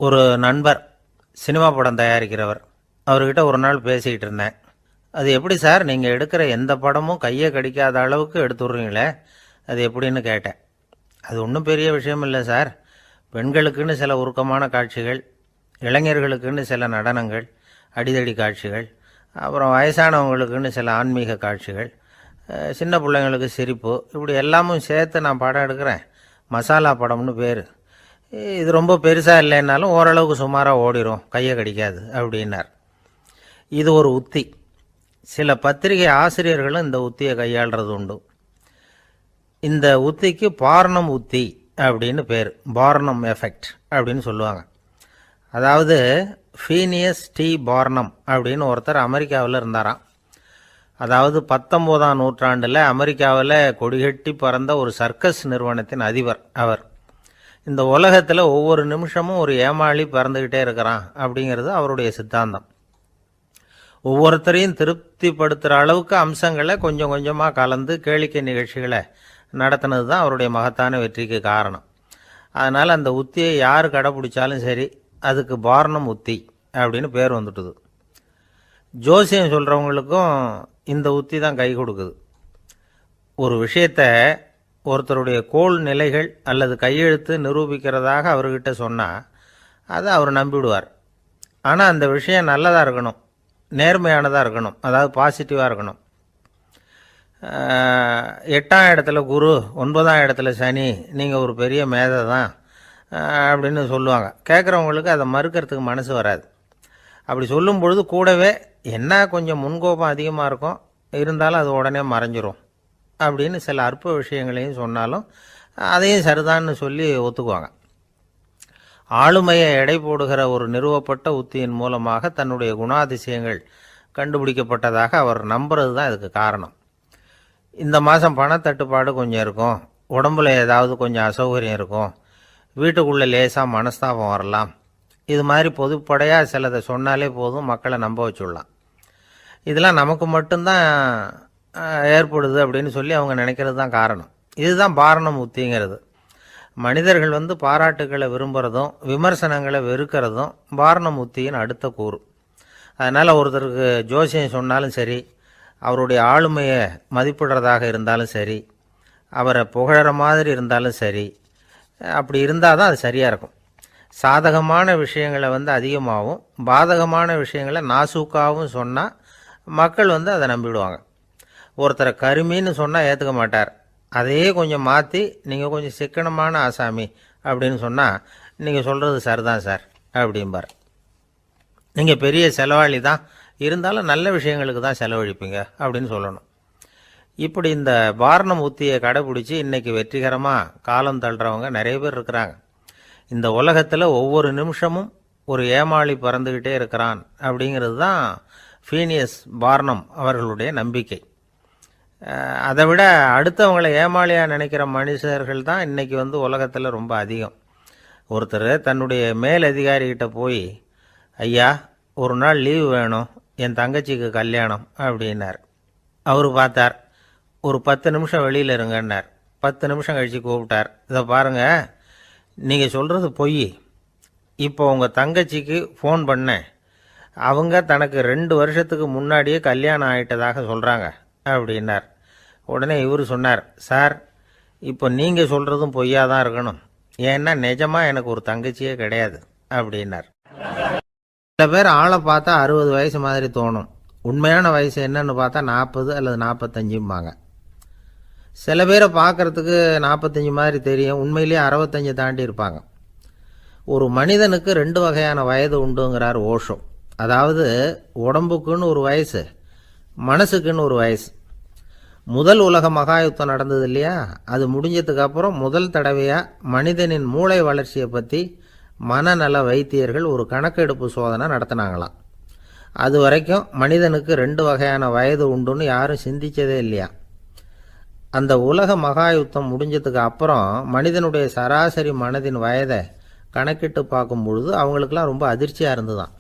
ஒரு நண்பர் சினிமா படம் தயாரிக்கிறவர். அவர்கிட்ட ஒரு நாள் பேசிக்கிட்டு இருந்தேன். அது எப்படி சார், நீங்கள் எடுக்கிற எந்த படமும் கையை கடிக்காத அளவுக்கு எடுத்துடுறீங்களே, அது எப்படின்னு கேட்டேன். அது ஒன்றும் பெரிய விஷயம் இல்லை சார். பெண்களுக்குன்னு சில உருக்கமான காட்சிகள், இளைஞர்களுக்குன்னு சில நடனங்கள், அடிதடி காட்சிகள், அப்புறம் வயசானவங்களுக்குன்னு சில ஆன்மீக காட்சிகள், சின்ன பிள்ளைங்களுக்கு சிரிப்பு, இப்படி எல்லாமும் சேர்த்து நான் படம் எடுக்கிறேன். மசாலா படம்னு பேர். இது ரொம்ப பெருசாக இல்லைன்னாலும் ஓரளவுக்கு சுமாராக ஓடிடும், கையை கடிக்காது அப்படின்னார். இது ஒரு உத்தி. சில பத்திரிகை ஆசிரியர்களும் இந்த உத்தியை கையாளுறது உண்டு. இந்த உத்திக்கு பார்னம் உத்தி அப்படின்னு பேர். பார்னம் எஃபெக்ட் அப்படின்னு சொல்லுவாங்க. அதாவது ஃபீனியஸ் டி பார்னம் அப்படின்னு ஒருத்தர் அமெரிக்காவில் இருந்தாராம். அதாவது 19ஆம் நூற்றாண்டில் அமெரிக்காவில் கொடிகட்டி பறந்த ஒரு சர்க்கஸ் நிறுவனத்தின் அதிபர் அவர். இந்த உலகத்தில் ஒவ்வொரு நிமிஷமும் ஒரு ஏமாளி பறந்துக்கிட்டே இருக்கிறான் அப்படிங்கிறது அவருடைய சித்தாந்தம். ஒவ்வொருத்தரையும் திருப்திப்படுத்துகிற அளவுக்கு அம்சங்களை கொஞ்சம் கொஞ்சமாக கலந்து கேளிக்கை நிகழ்ச்சிகளை நடத்தினது தான் அவருடைய மகத்தான வெற்றிக்கு காரணம். அதனால் அந்த உத்தியை யார் கடைப்பிடிச்சாலும் சரி, அதுக்கு பார்னம் உத்தி அப்படின்னு பேர் வந்துட்டுது. ஜோசியம் சொல்கிறவங்களுக்கும் இந்த உத்தி தான் கை கொடுக்குது. ஒரு விஷயத்தை ஒருத்தருடைய கோள் நிலைகள் அல்லது கையெழுத்து நிரூபிக்கிறதாக அவர்கிட்ட சொன்னால் அதை அவர் நம்பிவிடுவார். ஆனால் அந்த விஷயம் நல்லதாக இருக்கணும், நேர்மையானதாக இருக்கணும், அதாவது பாசிட்டிவாக இருக்கணும். 8ஆம் இடத்துல குரு, 9ஆம் இடத்துல சனி, நீங்கள் ஒரு பெரிய மேதை தான் அப்படின்னு சொல்லுவாங்க. கேட்குறவங்களுக்கு அதை மறுக்கிறதுக்கு மனசு வராது. அப்படி சொல்லும் பொழுது கூடவே என்ன கொஞ்சம் முன்கோபம் அதிகமாக இருக்கும், இருந்தாலும் அது உடனே மறைஞ்சிரும் அப்படின்னு சில அற்ப விஷயங்களையும் சொன்னாலும் அதையும் சரிதான்னு சொல்லி ஒத்துக்குவாங்க. ஆளுமையை எடை போடுகிற ஒரு நிறுவப்பட்ட உத்தியின் மூலமாக தன்னுடைய குணாதிசயங்கள் கண்டுபிடிக்கப்பட்டதாக அவர் நம்புறது தான் இதுக்கு காரணம். இந்த மாதம் பணத்தட்டுப்பாடு கொஞ்சம் இருக்கும், உடம்புல ஏதாவது கொஞ்சம் அசௌகரியம் இருக்கும், வீட்டுக்குள்ளே லேசாக மனஸ்தாபம் வரலாம், இது மாதிரி பொதுப்படையாக சிலதை சொன்னாலே போதும், மக்களை நம்ப வச்சுடலாம். இதெல்லாம் நமக்கு மட்டும்தான் ஏற்படுது அப்படின்னு சொல்லி அவங்க நினைக்கிறது தான் காரணம். இதுதான் பார்னம் உத்திங்கிறது. மனிதர்கள் பாராட்டுக்களை விரும்புகிறதும் விமர்சனங்களை வெறுக்கிறதும் பார்னம் உத்தியின் அடுத்த கூறு. அதனால் ஒருத்தருக்கு ஜோசியம் சொன்னாலும் சரி, அவருடைய ஆளுமையை மதிப்பிடுறதாக இருந்தாலும் சரி, அவரை புகழற மாதிரி இருந்தாலும் சரி, அப்படி இருந்தால் தான் அது சரியாக இருக்கும். சாதகமான விஷயங்களை அதிகமாகவும் பாதகமான விஷயங்களை நாசூக்காகவும் சொன்னால் மக்கள் அதை நம்பிவிடுவாங்க. ஒருத்தரை கருமின்னு சொன்னால் ஏற்றுக்க மாட்டார். அதையே கொஞ்சம் மாற்றி நீங்கள் கொஞ்சம் சிக்கனமான ஆசாமி அப்படின்னு சொன்னால் நீங்கள் சொல்கிறது சரிதான் சார் அப்படிம்பார். நீங்கள் பெரிய செலவாளி தான், இருந்தாலும் நல்ல விஷயங்களுக்கு தான் செலவழிப்பீங்க அப்படின்னு சொல்லணும். இப்படி இந்த பார்னம் உத்தியை கடைபிடிச்சி இன்றைக்கி வெற்றிகரமாக காலம் தள்ளுறவங்க நிறைய பேர் இருக்கிறாங்க. இந்த உலகத்தில் ஒவ்வொரு நிமிஷமும் ஒரு ஏமாளி பறந்துக்கிட்டே இருக்கிறான் அப்படிங்கிறது தான் ஃபீனியஸ் பார்னம் அவர்களுடைய நம்பிக்கை. அதை விட அடுத்தவங்களை ஏமாளியாக நினைக்கிற மனுஷர்கள் தான் இன்றைக்கி உலகத்தில் ரொம்ப அதிகம். ஒருத்தர் தன்னுடைய மேல் அதிகாரிகிட்ட போய், ஐயா ஒரு நாள் லீவு வேணும், என் தங்கச்சிக்கு கல்யாணம் அப்படின்னார். அவர் பார்த்தார், ஒரு 10 நிமிஷம் வெளியில் இருங்கன்னார். 10 நிமிஷம் கழித்து கூப்பிட்டார், இதை பாருங்கள், நீங்கள் சொல்கிறது பொய். இப்போ உங்கள் தங்கச்சிக்கு ஃபோன் பண்ணேன், அவங்க தனக்கு 2 வருஷத்துக்கு முன்னாடியே கல்யாணம் ஆகிட்டதாக சொல்கிறாங்க அப்படின்னார். உடனே இவர் சொன்னார், சார் இப்போ நீங்கள் சொல்கிறதும் பொய்யாக தான் இருக்கணும், ஏன்னா நிஜமாக எனக்கு ஒரு தங்கச்சியே கிடையாது அப்படின்னார். சில பேர் ஆளை பார்த்தா 60 வயசு மாதிரி தோணும், உண்மையான வயசு என்னன்னு பார்த்தா 40 அல்லது 45 சில பேரை பார்க்குறதுக்கு 45 மாதிரி தெரியும், உண்மையிலேயே 65 தாண்டி இருப்பாங்க. ஒரு மனிதனுக்கு 2 வகையான வயது உண்டுங்கிறார் ஓஷோ. அதாவது உடம்புக்குன்னு ஒரு வயசு, மனசுக்குன்னு ஒரு வயசு. முதல் உலக மகாயுத்தம் நடந்தது இல்லையா, அது முடிஞ்சதுக்கு அப்புறம் முதல் தடவையாக மனிதனின் மூளை வளர்ச்சியை பற்றி மனநல வைத்தியர்கள் ஒரு கணக்கெடுப்பு சோதனை நடத்தினாங்களாம். அது வரைக்கும் மனிதனுக்கு 2 வகையான வயது உண்டுன்னு யாரும் சிந்திச்சதே இல்லையா. அந்த உலக மகாயுத்தம் முடிஞ்சதுக்கு அப்புறம் மனிதனுடைய சராசரி மனதின் வயதை கணக்கிட்டு பார்க்கும் பொழுது அவங்களுக்கெல்லாம் ரொம்ப அதிர்ச்சியாக இருந்துதான்.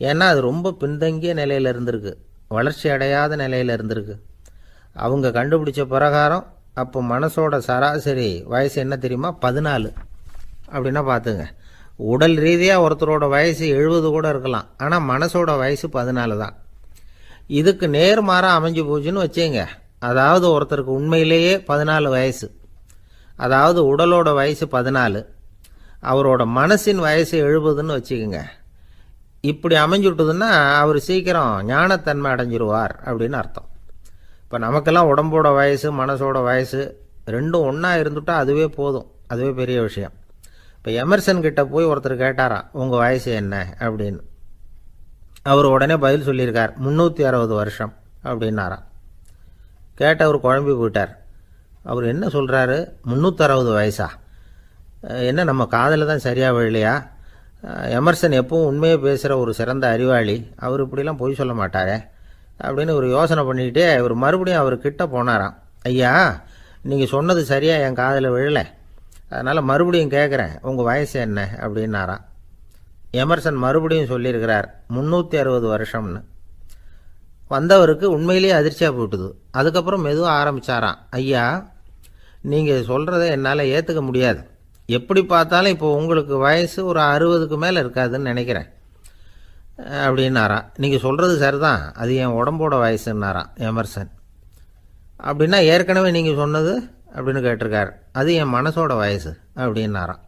ஏன்னா அது ரொம்ப பின்தங்கிய நிலையில் இருந்திருக்கு, வளர்ச்சி அடையாத நிலையில் இருந்திருக்கு. அவங்க கண்டுபிடிச்ச பிரகாரம் அப்போ மனசோட சராசரி வயசு என்ன தெரியுமா, 14. அப்படின்னா பார்த்துங்க, உடல் ரீதியாக ஒருத்தரோட வயசு 70 கூட இருக்கலாம், ஆனால் மனசோட வயசு 14 தான். இதுக்கு நேர்மாறாக அமைஞ்சு போச்சுன்னு வச்சுங்க. அதாவது ஒருத்தருக்கு உண்மையிலேயே 14 வயசு, அதாவது உடலோட வயசு 14, அவரோட மனசின் வயசு 70ன்னு வச்சுக்கோங்க. இப்படி அமைஞ்சுட்டுதுன்னா அவர் சீக்கிரம் ஞானத்தன்மை அடைஞ்சிருவார் அப்படின்னு அர்த்தம். இப்போ நமக்கெல்லாம் உடம்போட வயசு மனசோட வயசு ரெண்டும் ஒன்றா இருந்துட்டால் அதுவே போதும், அதுவே பெரிய விஷயம். இப்போ எமர்சன் கிட்ட போய் ஒருத்தர் கேட்டாராம், உங்கள் வயசு என்ன அப்படின்னு. அவர் உடனே பதில் சொல்லியிருக்கார், 360 வருஷம் அப்படின்னாராம். கேட்டவர் குழம்பி போயிட்டார். அவர் என்ன சொல்கிறாரு, 360 வயசா? என்ன நம்ம காதில் தான் சரியாக விழலையா? எமர்சன் எப்பவும் உண்மையை பேசுகிற ஒரு சிறந்த அறிவாளி, அவர் இப்படிலாம் பொய் சொல்ல மாட்டாரே அப்படின்னு ஒரு யோசனை பண்ணிக்கிட்டே இவர் மறுபடியும் அவர்கிட்ட போனாராம். ஐயா, நீங்கள் சொன்னது சரியாக என் காதில் விழலை, அதனால் மறுபடியும் கேட்குறேன், உங்கள் வயசு என்ன அப்படின்னாராம். எமர்சன் மறுபடியும் சொல்லியிருக்கிறார் 360 வருஷம்னு. வந்தவருக்கு உண்மையிலேயே அதிர்ச்சியாக போட்டுது. அதுக்கப்புறம் மெதுவாக ஆரம்பித்தாராம், ஐயா நீங்கள் சொல்கிறத என்னால் ஏற்றுக்க முடியாது. எப்படி பார்த்தாலும் இப்போ உங்களுக்கு வயசு ஒரு 60க்கு மேலே இருக்காதுன்னு நினைக்கிறேன் அப்படின்னாராம். நீங்கள் சொல்கிறது சரிதான், அது என் உடம்போட வயசுன்னாராம் எமர்சன். அப்படின்னா ஏற்கனவே நீங்கள் சொன்னது அப்படின்னு கேட்டிருக்கார், அது என் மனசோட வயசு அப்படின்னாராம்.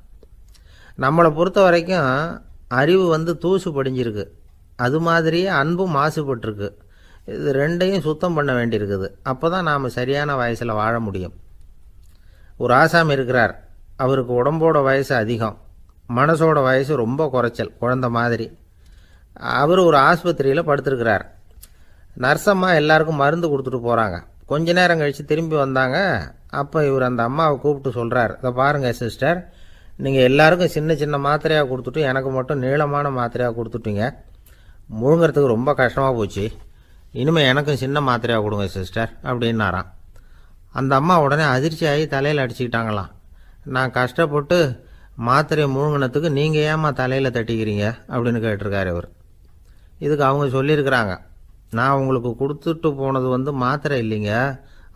நம்மளை பொறுத்த வரைக்கும் அறிவு தூசு படிஞ்சிருக்கு, அது மாதிரியே அன்பும் மாசுபட்டிருக்கு. இது ரெண்டையும் சுத்தம் பண்ண வேண்டியிருக்குது. அப்போ தான் நாம் சரியான வயசில் வாழ முடியும். ஒரு ஆசாமி இருக்கிறார், அவருக்கு உடம்போட வயசு அதிகம், மனசோட வயசு ரொம்ப குறைச்சல், குழந்த மாதிரி. அவர் ஒரு ஆஸ்பத்திரியில் படுத்திருக்கிறார். நர்ஸம்மா எல்லாருக்கும் மருந்து கொடுத்துட்டு போகிறாங்க. கொஞ்ச நேரம் கழித்து திரும்பி வந்தாங்க. அப்போ இவர் அந்த அம்மாவை கூப்பிட்டு சொல்கிறார், இதை பாருங்கள் சிஸ்டர், நீங்கள் எல்லாருக்கும் சின்ன சின்ன மாத்திரையாக கொடுத்துட்டு எனக்கு மட்டும் நீளமான மாத்திரையாக கொடுத்துட்டீங்க. முழுங்கிறதுக்கு ரொம்ப கஷ்டமாக போச்சு. இனிமேல் எனக்கும் சின்ன மாத்திரையாக கொடுங்க சிஸ்டர் அப்படின்னாராம். அந்த அம்மா உடனே அதிர்ச்சியாகி தலையில் அடிச்சுக்கிட்டாங்களாம். நான் கஷ்டப்பட்டு மாத்திரையை முழுங்கினத்துக்கு நீங்கள் ஏம்மா தலையில் தட்டிக்கிறீங்க அப்படின்னு கேட்டிருக்காரு இவர். இதுக்கு அவங்க சொல்லியிருக்கிறாங்க, நான் உங்களுக்கு கொடுத்துட்டு போனது மாத்திரை இல்லைங்க,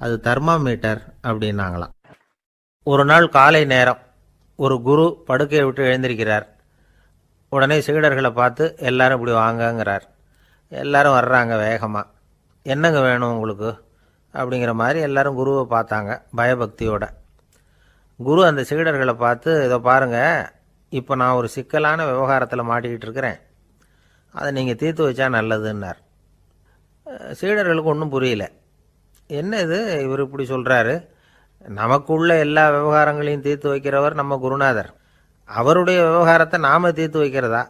அது தெர்மாமீட்டர் அப்படின்னாங்களாம். ஒரு நாள் காலை நேரம் ஒரு குரு படுக்கையை விட்டு எழுந்திருக்கிறார். உடனே சீடர்களை பார்த்து எல்லாரும் இப்படி வாங்கங்கிறார். எல்லாரும் வர்றாங்க வேகமாக. என்னங்க வேணும் உங்களுக்கு அப்படிங்கிற மாதிரி எல்லாரும் குருவை பார்த்தாங்க பயபக்தியோட. குரு அந்த சீடர்களை பார்த்து, இதை பாருங்கள், இப்போ நான் ஒரு சிக்கலான விவகாரத்தில் மாட்டிக்கிட்டு இருக்கிறேன், அதை நீங்கள் தீர்த்து வச்சா நல்லதுன்னார். சீடர்களுக்கு ஒன்றும் புரியல. என்ன இது இவர் இப்படி சொல்கிறாரு, நமக்குள்ள எல்லா விவகாரங்களையும் தீர்த்து வைக்கிறவர் நம்ம குருநாதர், அவருடைய விவகாரத்தை நாம் தீர்த்து வைக்கிறதா?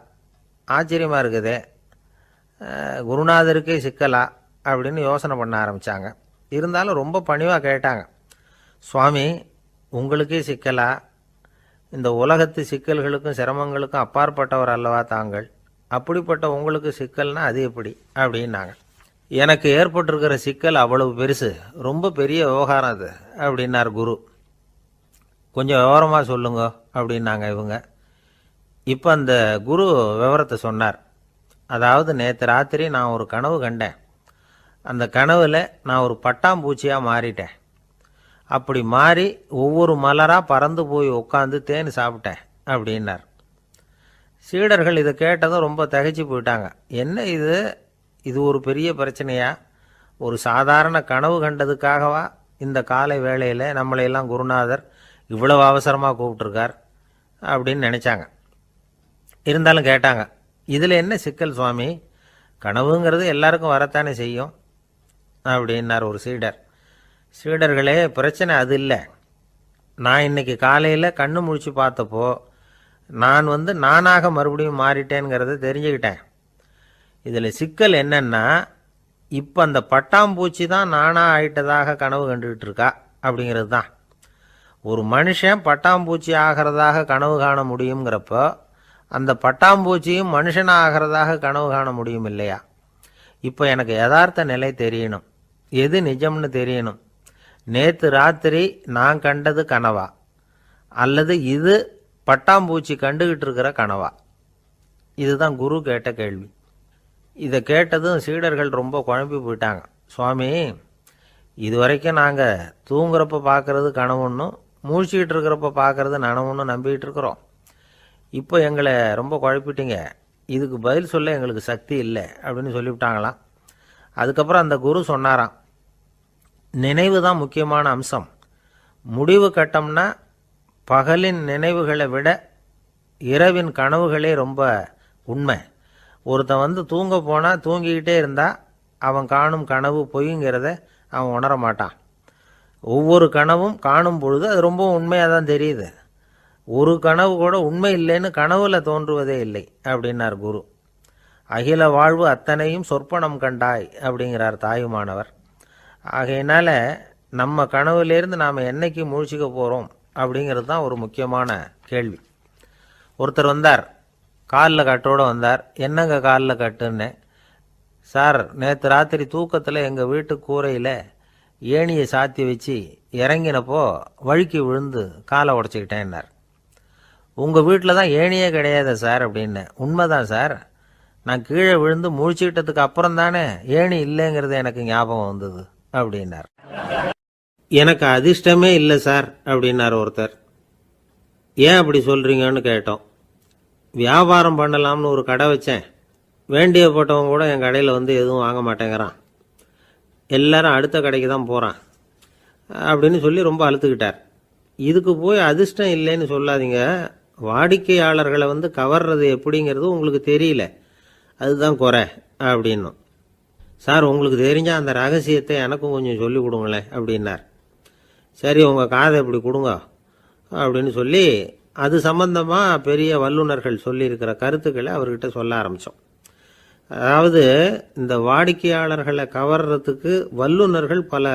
ஆச்சரியமாக இருக்குதே, குருநாதருக்கே சிக்கலா அப்படின்னு யோசனை பண்ண ஆரம்பித்தாங்க. இருந்தாலும் ரொம்ப பணிவாக கேட்டாங்க, சுவாமி உங்களுக்கே சிக்கலா? இந்த உலகத்து சிக்கல்களுக்கும் சிரமங்களுக்கும் அப்பாற்பட்டவர் அல்லவா தாங்கள், அப்படிப்பட்ட உங்களுக்கு சிக்கல்னா அது எப்படி அப்படின்னாங்க. எனக்கு ஏற்பட்டிருக்கிற சிக்கல் அவ்வளவு பெருசு, ரொம்ப பெரிய விவகாரம் அது அப்படின்னார் குரு. கொஞ்சம் விவரமாக சொல்லுங்க அப்படின்னாங்க இவங்க. இப்போ அந்த குரு விவரத்தை சொன்னார். அதாவது நேற்று ராத்திரி நான் ஒரு கனவு கண்டேன். அந்த கனவில் நான் ஒரு பட்டாம்பூச்சியாக மாறிட்டேன். அப்படி மாறி ஒவ்வொரு மலராக பறந்து போய் உட்காந்து தேன் சாப்பிட்டேன் அப்படின்னார். சீடர்கள் இதை கேட்டதும் ரொம்ப திகைச்சு போயிட்டாங்க. என்ன இது ஒரு பெரிய பிரச்சனையா? ஒரு சாதாரண கனவு கண்டதுக்காகவா இந்த காலை வேளையில் நம்மளையெல்லாம் குருநாதர் இவ்வளவு அவசரமாக கூப்பிட்டுருக்கார் அப்படின்னு நினச்சாங்க. இருந்தாலும் கேட்டாங்க, இதில் என்ன சிக்கல் சுவாமி? கனவுங்கிறது எல்லாருக்கும் வரத்தானே செய்யும் அப்படின்னார் ஒரு சீடர். சீடர்களே, பிரச்சனை அது இல்லை. நான் இன்னைக்கு காலையில் கண்ணு முழிச்சு பார்த்தப்போ நான் நானாக மறுபடியும் மாறிட்டேங்கிறத தெரிஞ்சுக்கிட்டேன். இதில் சிக்கல் என்னன்னா, இப்போ அந்த பட்டாம்பூச்சி தான் நானாக ஆயிட்டதாக கனவு கண்டுகிட்டு இருக்கா அப்படிங்கிறது தான். ஒரு மனுஷன் பட்டாம்பூச்சி ஆகிறதாக கனவு காண முடியுங்கிறப்போ அந்த பட்டாம்பூச்சியும் மனுஷனாக ஆகிறதாக கனவு காண முடியும் இல்லையா? இப்போ எனக்கு யதார்த்த நிலை தெரியணும், எது நிஜம்னு தெரியணும். நேற்று ராத்திரி நான் கண்டது கனவா, அல்லது இது பட்டாம்பூச்சி கண்டுகிட்டு இருக்கிற கனவா? இதுதான் குரு கேட்ட கேள்வி. இதை கேட்டதும் சீடர்கள் ரொம்ப குழம்பி போயிட்டாங்க. சுவாமி, இது வரைக்கும் நாங்கள் தூங்குறப்ப பார்க்கறது கனவுன்னும் மூழ்கிட்டு இருக்கிறப்ப பார்க்கறது நனவுன்னு நம்பிக்கிட்டு இருக்கிறோம். இப்போ எங்களை ரொம்ப குழப்பிட்டீங்க, இதுக்கு பதில் சொல்ல எங்களுக்கு சக்தி இல்லை அப்படின்னு சொல்லிவிட்டாங்களாம். அதுக்கப்புறம் அந்த குரு சொன்னாராம், நினைவு தான் முக்கியமான அம்சம். முடிவு கட்டம்னா பகலின் நினைவுகளை விட இரவின் கனவுகளே ரொம்ப உண்மை. ஒருத்தன் வந்து தூங்க போனால் தூங்கிக்கிட்டே இருந்தால் அவன் காணும் கனவு பொய்ங்கிறத அவன் உணர மாட்டான். ஒவ்வொரு கனவும் காணும் பொழுது அது ரொம்ப உண்மையாக தான் தெரியுது. ஒரு கனவு கூட உண்மை இல்லைன்னு கனவுல தோன்றுவதே இல்லை அப்படின்னார் குரு. அகில வாழ்வு அத்தனையும் சொற்பனம் கண்டாய் அப்படிங்கிறார் தாயுமானவர். ஆகையினால நம்ம கனவுலேருந்து நாம் என்னைக்கு முழிச்சிக்க போகிறோம் அப்படிங்கிறது தான் ஒரு முக்கியமான கேள்வி. ஒருத்தர் வந்தார், காலில் கட்டோடு வந்தார். என்னங்க காலில் கட்டுன்னு? சார், நேற்று ராத்திரி தூக்கத்தில் எங்கள் வீட்டு கூரையில் ஏணியை சாத்தி வச்சு இறங்கினப்போ வழுக்கி விழுந்து காலை உடச்சிக்கிட்டேன்னார். உங்கள் வீட்டில் தான் ஏணியே கிடையாது சார் அப்படின்னு. உண்மைதான் சார், நான் கீழே விழுந்து முழிச்சுக்கிட்டதுக்கு அப்புறம் தானே ஏணி இல்லைங்கிறது எனக்கு ஞாபகம் வந்தது அப்படின்னார். எனக்கு அதிர்ஷ்டமே இல்லை சார் அப்படின்னார் ஒருத்தர். ஏன் அப்படி சொல்கிறீங்கன்னு கேட்டோம். வியாபாரம் பண்ணலாம்னு ஒரு கடை வச்சேன், வேண்டியப்பட்டவங்க கூட என் கடையில் வந்து எதுவும் வாங்க மாட்டேங்கிறான், எல்லாரும் அடுத்த கடைக்கு தான் போகிறான் அப்படின்னு சொல்லி ரொம்ப அழுத்துக்கிட்டார். இதுக்கு போய் அதிர்ஷ்டம் இல்லைன்னு சொல்லாதீங்க, வாடிக்கையாளர்களை வந்து கவர்றது எப்படிங்கிறது உங்களுக்கு தெரியல, அதுதான் குறை அப்படின்னும். சார், உங்களுக்கு தெரிஞ்சால் அந்த ரகசியத்தை எனக்கும் கொஞ்சம் சொல்லி கொடுங்களேன் அப்படின்னார். சரி, உங்கள் காதை இப்படி கொடுங்க அப்படின்னு சொல்லி அது சம்பந்தமாக பெரிய வல்லுநர்கள் சொல்லியிருக்கிற கருத்துக்களை அவர்கிட்ட சொல்ல ஆரம்பித்தோம். அதாவது இந்த வாடிக்கையாளர்களை கவர்றதுக்கு வல்லுநர்கள் பல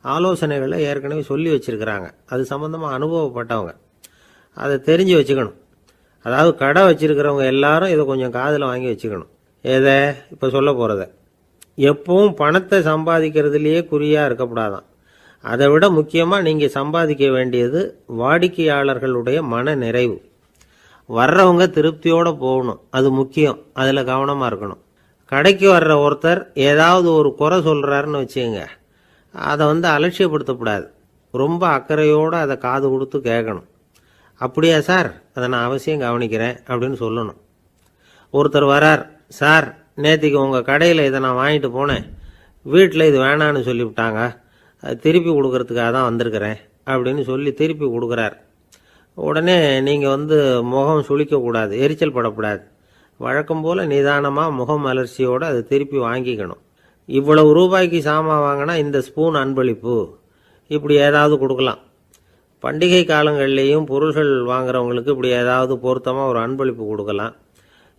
ஆலோசனைகளை ஏற்கனவே சொல்லி வச்சிருக்கிறாங்க. அது சம்பந்தமாக அனுபவப்பட்டவங்க, அதை தெரிஞ்சு வச்சுக்கணும். அதாவது கடை வச்சிருக்கிறவங்க எல்லாரும் இதை கொஞ்சம் காதில் வாங்கி வச்சுக்கணும். எதை இப்போ சொல்ல போகிறத. எப்பவும் பணத்தை சம்பாதிக்கிறதுலையே குறியாக இருக்கக்கூடாதான். அதை விட முக்கியமாக நீங்கள் சம்பாதிக்க வேண்டியது வாடிக்கையாளர்களுடைய மன நிறைவு. வர்றவங்க திருப்தியோடு போகணும், அது முக்கியம். அதில் கவனமாக இருக்கணும். கடைக்கு வர்ற ஒருத்தர் ஏதாவது ஒரு குறை சொல்கிறாருன்னு வச்சுங்க, அதை வந்து அலட்சியப்படுத்தக்கூடாது. ரொம்ப அக்கறையோடு அதை காது கொடுத்து கேட்கணும். அப்படியா சார், அதை நான் அவசியம் கவனிக்கிறேன் அப்படின்னு சொல்லணும். ஒருத்தர் வரார், சார் நேற்றுக்கு உங்கள் கடையில் இதை நான் வாங்கிட்டு போனேன், வீட்டில் இது வேணான்னு சொல்லிவிட்டாங்க, அது திருப்பி கொடுக்கறதுக்காக தான் வந்திருக்கிறேன் அப்படின்னு சொல்லி திருப்பி கொடுக்குறார். உடனே நீங்கள் வந்து முகம் சுளிக்கக்கூடாது, எரிச்சல் படக்கூடாது. வழக்கம் போல் நிதானமாக முகம் அலர்ச்சியோடு அதை திருப்பி வாங்கிக்கணும். இவ்வளவு ரூபாய்க்கு சாமான் வாங்கினா இந்த ஸ்பூன் அன்பளிப்பு, இப்படி ஏதாவது கொடுக்கலாம். பண்டிகை காலங்கள்லேயும் பொருள்கள் வாங்குறவங்களுக்கு இப்படி ஏதாவது பொருத்தமாக ஒரு அன்பளிப்பு கொடுக்கலாம்.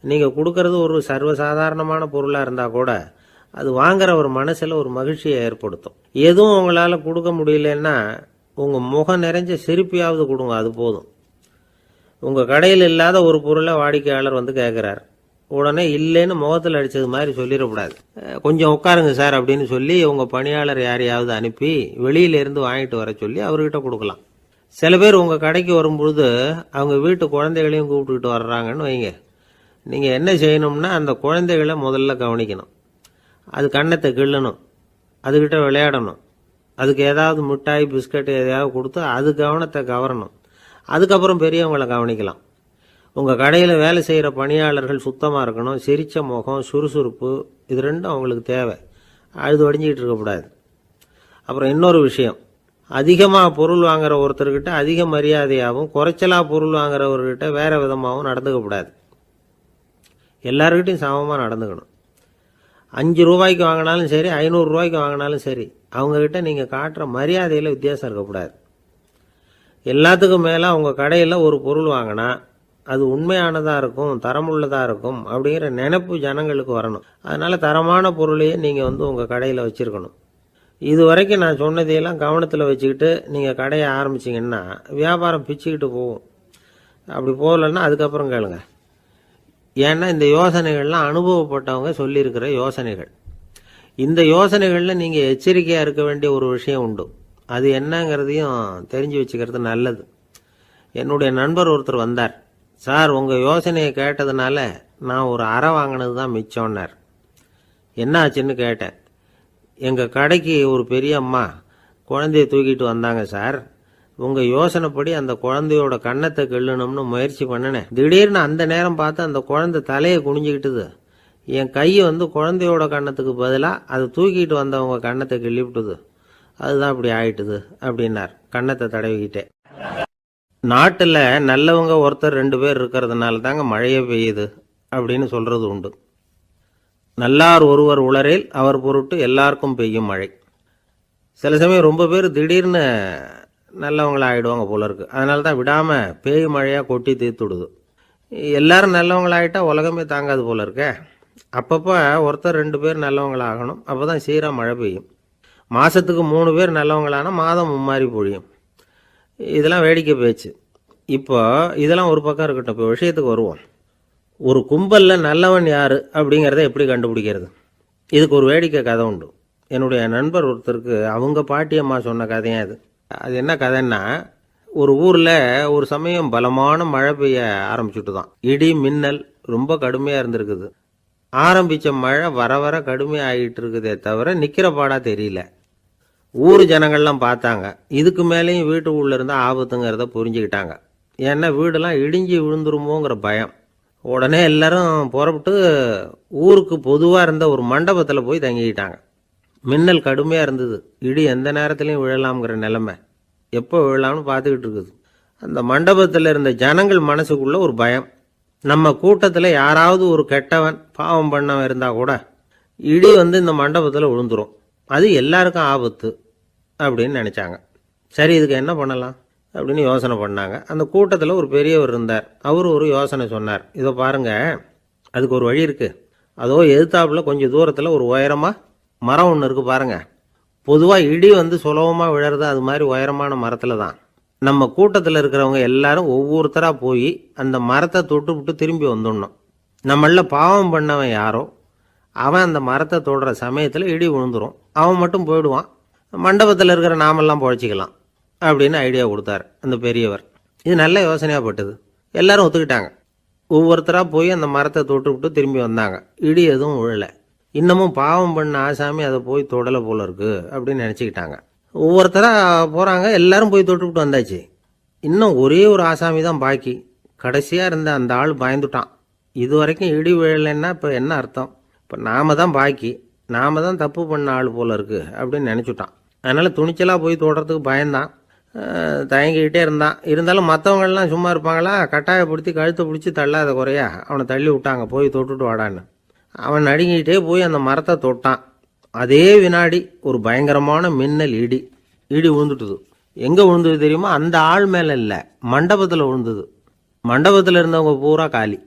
நீங்கள் கொடுக்கறது ஒரு சர்வசாதாரணமான பொருளாக இருந்தால் கூட அது வாங்குற ஒரு மனசில் ஒரு மகிழ்ச்சியை ஏற்படுத்தும். எதுவும் உங்களால் கொடுக்க முடியலன்னா உங்கள் முகம் நிறைஞ்ச சிரிப்பியாவது கொடுங்க, அது போதும். உங்கள் கடையில் இல்லாத ஒரு பொருளை வாடிக்கையாளர் வந்து கேட்குறார், உடனே இல்லைன்னு முகத்தில் அடித்தது மாதிரி சொல்லிடக்கூடாது. கொஞ்சம் உட்காருங்க சார் அப்படின்னு சொல்லி உங்கள் பணியாளர் யாரையாவது அனுப்பி வெளியிலேருந்து வாங்கிட்டு வர சொல்லி அவர்கிட்ட கொடுக்கலாம். சில பேர் உங்கள் கடைக்கு வரும்பொழுது அவங்க வீட்டு குழந்தைகளையும் கூப்பிட்டுக்கிட்டு வர்றாங்கன்னு வைங்க. நீங்கள் என்ன செய்யணும்னா அந்த குழந்தைகளை முதல்ல கவனிக்கணும். அது கண்ணத்தை கிள்ளணும், அதுக்கிட்ட விளையாடணும், அதுக்கு ஏதாவது மிட்டாய் பிஸ்கட் எதையாவது கொடுத்து அது கவனத்தை கவரணும். அதுக்கப்புறம் பெரியவங்களை கவனிக்கலாம். உங்கள் கடையில் வேலை செய்கிற பணியாளர்கள் சுத்தமாக இருக்கணும், சிரிச்ச முகம், சுறுசுறுப்பு, இது ரெண்டும் அவங்களுக்கு தேவை. அழுது வடிஞ்சிக்கிட்டு இருக்கக்கூடாது. அப்புறம் இன்னொரு விஷயம், அதிகமாக பொருள் வாங்குற ஒருத்தர்கிட்ட அதிக மரியாதையாகவும் குறைச்சலாக பொருள் வாங்குறவர்கிட்ட வேற விதமாகவும் நடந்துக்கக்கூடாது. எல்லாருக்கிட்டையும் சமமாக நடந்துக்கணும். 5 ரூபாய்க்கு வாங்கினாலும் சரி, 500 ரூபாய்க்கு வாங்கினாலும் சரி, அவங்கக்கிட்ட நீங்கள் காட்டுற மரியாதையில் வித்தியாசம் இருக்கக்கூடாது. எல்லாத்துக்கும் மேலே உங்கள் கடையில் ஒரு பொருள் வாங்கினா அது உண்மையானதாக இருக்கும், தரமுள்ளதாக இருக்கும் அப்படிங்கிற நினைப்பு ஜனங்களுக்கு வரணும். அதனால் தரமான பொருளையே நீங்கள் வந்து உங்கள் கடையில் வச்சுருக்கணும். இது வரைக்கும் நான் சொன்னதையெல்லாம் கவனத்தில் வச்சுக்கிட்டு நீங்கள் கடையை ஆரம்பிச்சிங்கன்னா வியாபாரம் பிச்சுக்கிட்டு போகும். அப்படி போகலன்னா அதுக்கப்புறம் கேளுங்க. ஏன்னா இந்த யோசனைகள்லாம் அனுபவப்பட்டவங்க சொல்லியிருக்கிற யோசனைகள். இந்த யோசனைகளில் நீங்கள் எச்சரிக்கையாக இருக்க வேண்டிய ஒரு விஷயம் உண்டு. அது என்னங்கிறதையும் தெரிஞ்சு வச்சுக்கிறது நல்லது. என்னுடைய நண்பர் ஒருத்தர் வந்தார். சார், உங்கள் யோசனையை கேட்டதுனால நான் ஒரு அறை வாங்கினது தான் மிச்சம்னார். என்ன ஆச்சுன்னு கேட்டேன். எங்கள் கடைக்கு ஒரு பெரிய அம்மா குழந்தைய தூக்கிட்டு வந்தாங்க சார். உங்கள் யோசனைப்படி அந்த குழந்தையோட கன்னத்தை கிள்ளணும்னு முயற்சி பண்ணினேன். திடீர்னு அந்த நேரம் பார்த்து அந்த குழந்தை தலையை குனிஞ்சிக்கிட்டுது. என் கையை குழந்தையோட கன்னத்துக்கு பதிலாக அதை தூக்கிட்டு வந்தவங்க கன்னத்தை கிள்ளி விட்டுது. அதுதான் அப்படி ஆயிட்டுது அப்படின்னார் கன்னத்தை தடவிக்கிட்டே. நாட்டில் நல்லவங்க ஒருத்தர் 2 பேர் இருக்கிறதுனால தாங்க மழையே பெய்யுது அப்படின்னு சொல்கிறது உண்டு. நல்லார் ஒருவர் உளரேல் அவர் பொருட்டு எல்லாருக்கும் பெய்யும் மழை. சில சமயம் ரொம்ப பேர் திடீர்னு நல்லவங்களா ஆகிடுவாங்க போல இருக்கு. அதனால தான் விடாமல் பேய் மழையாக கொட்டி தீர்த்துடுது. எல்லாரும் நல்லவங்களாகிட்டா உலகமே தாங்காது போல இருக்கே. அப்பப்போ ஒருத்தர் 2 பேர் நல்லவங்களாகணும். அப்போ தான் சீராக மழை பெய்யும். மாதத்துக்கு 3 பேர் நல்லவங்களானா மாதம் மும்மாரி பொழியும். இதெல்லாம் வேடிக்கை பேச்சு. இப்போ இதெல்லாம் ஒரு பக்கம் இருக்கட்டும். இப்போ விஷயத்துக்கு வருவோம். ஒரு கும்பலில் நல்லவன் யார் அப்படிங்கிறத எப்படி கண்டுபிடிக்கிறது? இதுக்கு ஒரு வேடிக்கை கதை உண்டு. என்னுடைய நண்பர் ஒருத்தருக்கு அவங்க பாட்டியம்மா சொன்ன கதையாக அது. அது என்ன கதைன்னா, ஒரு ஊரில் ஒரு சமயம் பலமான மழை பெய்ய ஆரம்பிச்சுட்டு தான். இடி மின்னல் ரொம்ப கடுமையாக இருந்திருக்குது. ஆரம்பித்த மழை வர வர கடுமையாக ஆகிட்டு இருக்குதே தவிர நிற்கிற பாடாக தெரியல. ஊர் ஜனங்கள்லாம் பார்த்தாங்க. இதுக்கு மேலேயும் வீட்டு உள்ள இருந்தால் ஆபத்துங்கிறத புரிஞ்சுக்கிட்டாங்க. ஏன்னா வீடெல்லாம் இடிஞ்சி விழுந்துருமோங்கிற பயம். உடனே எல்லாரும் புறப்பட்டு ஊருக்கு பொதுவாக இருந்த ஒரு மண்டபத்தில் போய் தங்கிக்கிட்டாங்க. மின்னல் கடுமையாக இருந்தது. இடி எந்த நேரத்துலையும் விழலாம்ங்கிற நிலைமை. எப்போ விழலாம்னு பார்த்துக்கிட்டு இருக்குது. அந்த மண்டபத்தில் இருந்த ஜனங்கள் மனசுக்குள்ள ஒரு பயம். நம்ம கூட்டத்தில் யாராவது ஒரு கெட்டவன் பாவம் பண்ணவன் இருந்தால் கூட இடி இந்த மண்டபத்தில் விழுந்துரும். அது எல்லாருக்கும் ஆபத்து அப்படின்னு நினச்சாங்க. சரி, இதுக்கு என்ன பண்ணலாம் அப்படின்னு யோசனை பண்ணாங்க. அந்த கூட்டத்தில் ஒரு பெரியவர் இருந்தார். அவர் ஒரு யோசனை சொன்னார். இதை பாருங்க, அதுக்கு ஒரு வழி இருக்குது. அதோ எதிர்த்தாப்புல கொஞ்சம் தூரத்தில் ஒரு உயரமாக மரம் ஒன்று இருக்குது பாருங்க. பொதுவாக இடி சுலபமாக விழறது அது மாதிரி உயரமான மரத்தில் தான். நம்ம கூட்டத்தில் இருக்கிறவங்க எல்லாரும் ஒவ்வொருத்தராக போய் அந்த மரத்தை தொட்டு விட்டு திரும்பி வந்துடணும். நம்மள பாவம் பண்ணவன் யாரோ அவன் அந்த மரத்தை தொடுற சமயத்தில் இடி விழுந்துடும். அவன் மட்டும் போயிடுவான். மண்டபத்தில் இருக்கிற நாமெல்லாம் பொழைச்சிக்கலாம் அப்படின்னு ஐடியா கொடுத்தார் அந்த பெரியவர். இது நல்ல யோசனையாக பட்டது. எல்லாரும் ஒத்துக்கிட்டாங்க. ஒவ்வொருத்தராக போய் அந்த மரத்தை தொட்டு விட்டு திரும்பி வந்தாங்க. இடி எதுவும் விழலை. இன்னமும் பாவம் பண்ண ஆசாமி அதை போய் தொடலை போல இருக்கு அப்படின்னு நினச்சிக்கிட்டாங்க. ஒவ்வொருத்தராக போகிறாங்க. எல்லாரும் போய் தொட்டு விட்டு வந்தாச்சு. இன்னும் ஒரே ஒரு ஆசாமி தான் பாக்கி. கடைசியாக இருந்த அந்த ஆள் பயந்துட்டான். இது வரைக்கும் இடி விழலைன்னா இப்போ என்ன அர்த்தம்? இப்போ நாம தான் பாக்கி, நாம தான் தப்பு பண்ண ஆள் போல இருக்கு அப்படின்னு நினச்சிட்டான். அதனால் துணிச்சலாக போய் தொடுறதுக்கு பயந்தான். தயங்கிக்கிட்டே இருந்தான். இருந்தாலும் மற்றவங்கள்லாம் சும்மா இருப்பாங்களா? கட்டாயப்படுத்தி கழுத்தை பிடிச்சி தள்ளாத குறையா அவனை தள்ளி விட்டாங்க. போய் தொட்டுட்டு வாடான்னு. அவன் நடுங்கிக்கிட்டே போய் அந்த மரத்தை தொட்டான். அதே வினாடி ஒரு பயங்கரமான மின்னல் இடி விழுந்துட்டுது. எங்கே விழுந்தது தெரியுமா? அந்த ஆள் மேலே இல்லை, மண்டபத்தில் விழுந்தது. மண்டபத்தில் இருந்தவங்க பூரா காலி.